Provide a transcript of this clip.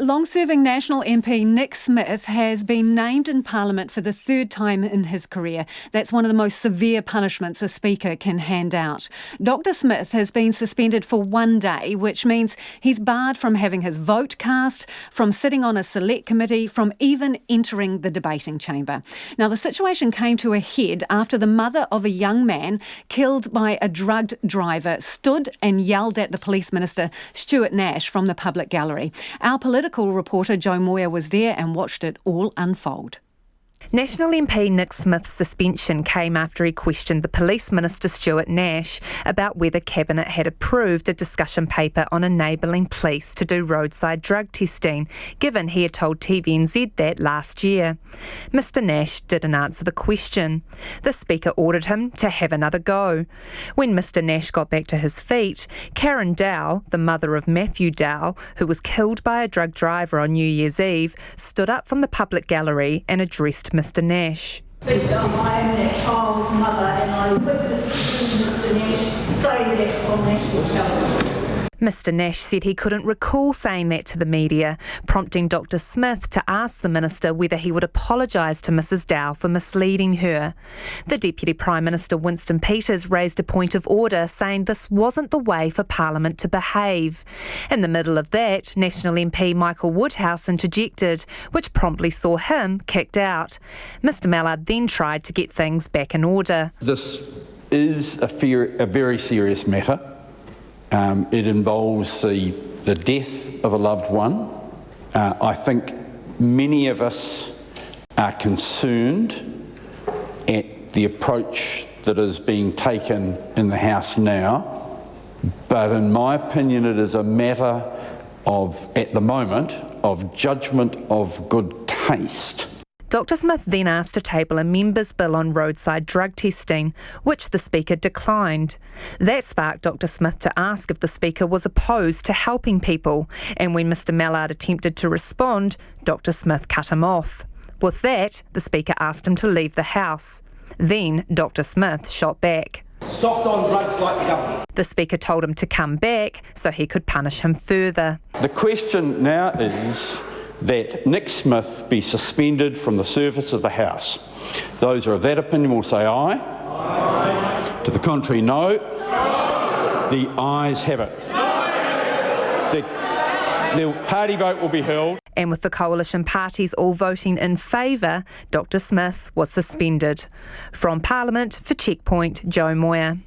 Long-serving National MP Nick Smith has been named in Parliament for the third time in his career. That's one of the most severe punishments a Speaker can hand out. Dr Smith has been suspended for 1 day, which means he's barred from having his vote cast, from sitting on a select committee, from even entering the debating chamber. Now, the situation came to a head after the mother of a young man killed by a drugged driver stood and yelled at the Police Minister, Stuart Nash, from the public gallery. Our political reporter Jo Moir was there and watched it all unfold. National MP Nick Smith's suspension came after he questioned the Police Minister Stuart Nash about whether Cabinet had approved a discussion paper on enabling police to do roadside drug testing, given he had told TVNZ that last year. Mr Nash didn't answer the question. The Speaker ordered him to have another go. When Mr Nash got back to his feet, Karen Dow, the mother of Matthew Dow, who was killed by a drug driver on New Year's Eve, stood up from the public gallery and addressed Mr Nash. I am that child's mother and I witnessed Mr Nash say that on national television. Mr Nash said he couldn't recall saying that to the media, prompting Dr Smith to ask the Minister whether he would apologise to Mrs Dow for misleading her. The Deputy Prime Minister Winston Peters raised a point of order, saying this wasn't the way for Parliament to behave. In the middle of that, National MP Michael Woodhouse interjected, which promptly saw him kicked out. Mr Mallard then tried to get things back in order. This is a very serious matter. It involves the death of a loved one. I think many of us are concerned at the approach that is being taken in the House now, but in my opinion it is a matter of, at the moment, of judgment of good taste. Dr Smith then asked to table a member's bill on roadside drug testing, which the Speaker declined. That sparked Dr Smith to ask if the Speaker was opposed to helping people, and when Mr Mallard attempted to respond, Dr Smith cut him off. With that, the Speaker asked him to leave the House. Then Dr Smith shot back. Soft on drugs like the government. The Speaker told him to come back so he could punish him further. The question now is that Nick Smith be suspended from the service of the House. Those who are of that opinion will say aye. Aye. To the contrary, no. No. The ayes have it. The party vote will be held. And with the coalition parties all voting in favour, Dr Smith was suspended. From Parliament for Checkpoint, Jo Moir.